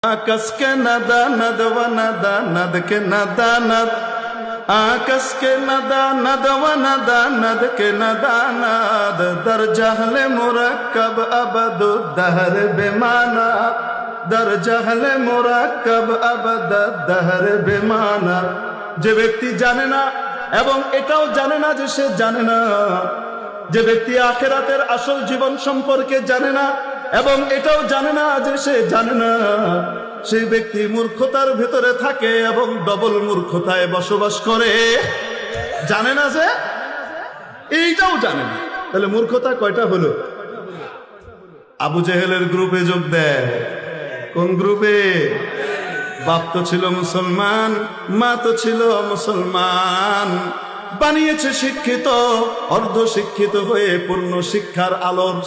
आकाश के नदा नद व नदा नद के नदा नद आकाश के नदा नद व नदा नद के नदा नद दर जहले मुरक्कब अबद दहर बेमाना दर जहले मुरक्कब अबद दहर बेमाना। যে ব্যক্তি জানে না এবং এটাও জানে না যে সে জানে না, যে ব্যক্তি আখিরাতের আসল জীবন সম্পর্কে জানে না এবং এটাও জানে না যে সে জানে না, সেই ব্যক্তি মূর্খতার ভেতরে থাকে এবং ডবল মূর্খতায় বসবাস করে। জানে না যে এইটাও জানে না, তাহলে মূর্খতা কয়টা হলো? আবু জেহেলের গ্রুপে যোগ দেয়। কোন গ্রুপে? বাপ তো ছিল মুসলমান, মা তো ছিল মুসলমান, বানিয়েছে শিক্ষিত, অর্ধ শিক্ষিত হয়ে পূর্ণ শিক্ষার আলোর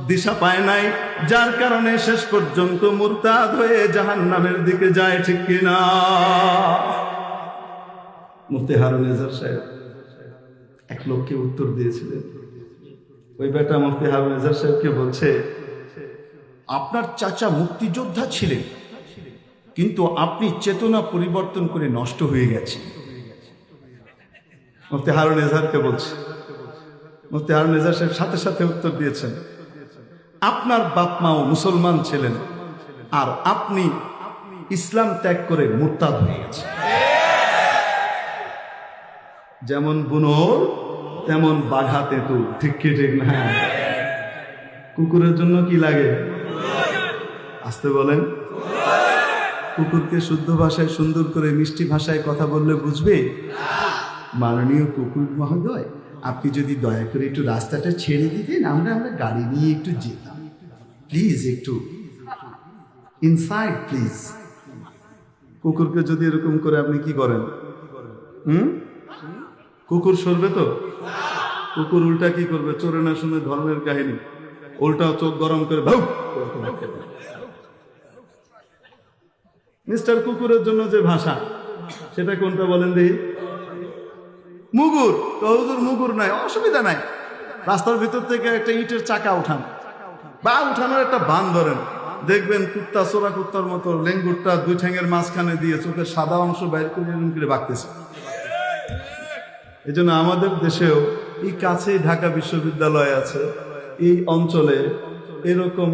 দিশা পায় নাই, যার কারণে শেষ পর্যন্ত মুরতাদ হয়ে জাহান্নামের দিকে যায়। ঠিক কিনা? মুফতি হারুন নিজার সাহেব এক লোককে উত্তর দিয়েছিলেন। ওই বেটা মুফতি হারুন নিজার সাহেবকে বলছে, আপনার চাচা মুক্তিযোদ্ধা ছিলেন, কিন্তু আপনি চেতনা পরিবর্তন করে নষ্ট হয়ে গেছে। মুফতি হারুন নিজারকে বলছে। মুফতি হারুন নিজার সাহেব সাথে সাথে উত্তর দিয়েছেন, আপনার বাপ মাও মুসলমান ছিলেন আর আপনি ইসলাম ত্যাগ করে মুরতাদ হয়ে গেছেন। যেমন বুনোর তেমন বাঘা তেঁতুল। ঠিক কি ঠিক না? কুকুরের জন্য কি লাগে? আসতে বলেন। কুকুরকে শুদ্ধ ভাষায় সুন্দর করে মিষ্টি ভাষায় কথা বললে বুঝবে? মাননীয় কুকুর মহোদয়, আপনি যদি দয়া করে একটু রাস্তাটা ছেড়ে দিতেন, আমরা গাড়ি নিয়ে একটু যেতাম, প্লিজ একটু ইনসাইড প্লিজ। কুকুরকে যদি এরকম করে আপনি কি করেন? কুকুর সরবে তো? কুকুর উল্টা কি করবে? চোরে না শুনে ধর্মের কাহিনী, উল্টা চোখ গরম করে ভাউ। মিস্টার কুকুরের জন্য যে ভাষা, সেটা কোনটা বলেন দেখি? মুগুর। তো হুজুর মুগুর নাই, অসুবিধা নাই, রাস্তার ভিতর থেকে একটা ইটের চাকা উঠান বা উঠানোর একটা বান ধরেন, দেখবেন কুত্তা চোরা কুত্তার মতো লেঙ্গুরটা দুই ঠ্যাঙের মাঝখানে দিয়ে চোখের সাদা অংশ বাইর করে বাঁকতেছে। এই জন্য আমাদের দেশেও এই কাছেই ঢাকা বিশ্ববিদ্যালয় আছে, এই অঞ্চলে এরকম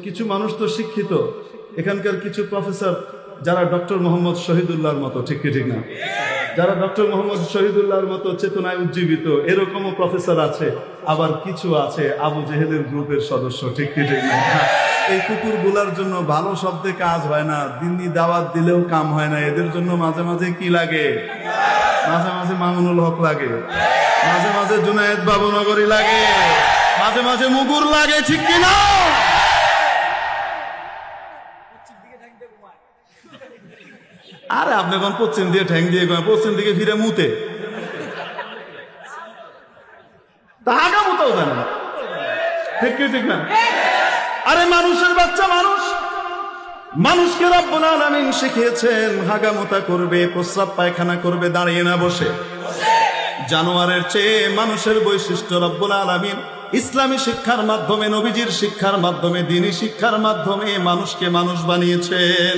কিছু মানুষ তো শিক্ষিত, এখানকার কিছু প্রফেসর যারা ডক্টর মোহাম্মদ শহীদুল্লাহর মতো, ঠিক কি ঠিক না? যারা ডক্টর মোহাম্মদ শহীদুল্লাহর মতো চেতনায় উজ্জীবিত, এরকমও প্রফেসর আছে। আবার কিছু আছে আবু জেহেলের গ্রুপের সদস্য, ঠিক কি ঠিক না? এই কুকুরগুলার জন্য ভালো শব্দে কাজ হয় না, দিনই দাওয়াত দিলেও কাম হয় না। এদের জন্য মাঝে মাঝে কি লাগে? মাঝে মাঝে মামুনুল হক লাগে, মাঝে মাঝে জুনায়েদ বাবুনগরী লাগে, মাঝে মাঝে মুগুর লাগে। ঠিক কিনা? আরে আপনি এখন পশ্চিম দিয়ে ঠ্যাং দিয়ে পশ্চিম দিকে ফিরে মুতে, তাহাগা মুতেও জানে না। ঠিক কি ঠিক না? আরে মানুষের বাচ্চা মানুষকে রব্বুল আলামিন শিখিয়েছেন হাগামোতা করবে, প্রস্রাব পায়খানা করবে দাঁড়িয়ে না বসে। জানোয়ারের চেয়ে মানুষের বৈশিষ্ট্য রব্বুল আলামিন ইসলামী শিক্ষার মাধ্যমে, নবীজির শিক্ষার মাধ্যমে, দ্বীনি শিক্ষার মাধ্যমে মানুষকে মানুষ বানিয়েছেন।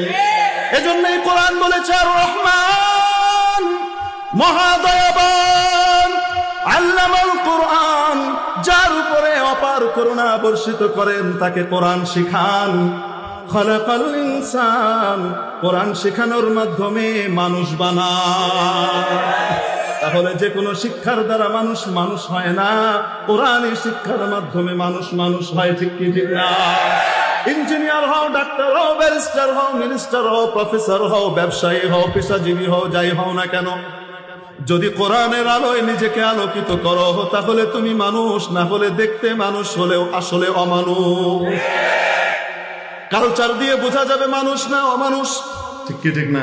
এজন্যই কোরআন বলেছে আর রহমান মহাদয়াবান আল্লামাল কোরআন, যার উপরে অপার করুণা বর্ষিত করেন তাকে কোরআন শিখান। খলাকাল ইনসান, কোরআন শেখানোর মাধ্যমে মানুষ বানায়। তাহলে যে কোনো শিক্ষার দ্বারা মানুষ মানুষ হয় না, কোরআনের শিক্ষার মাধ্যমে মানুষ মানুষ হয়। ঠিক কি ঠিক না? ইঞ্জিনিয়ার হও, ডাক্তার হও, ব্যারিস্টার হও, মিনিস্টার হও, প্রফেসর হও, ব্যবসায়ী হও, পেশাজীবী হও, যাই হও না কেন, যদি কোরআনের আলোয় নিজেকে আলোকিত করো, তাহলে তুমি মানুষ। না হলে দেখতে মানুষ হলেও আসলে অমানুষ। কালচার দিয়ে বোঝা যাবে মানুষ না অমানুষ। ঠিক কি ঠিক না?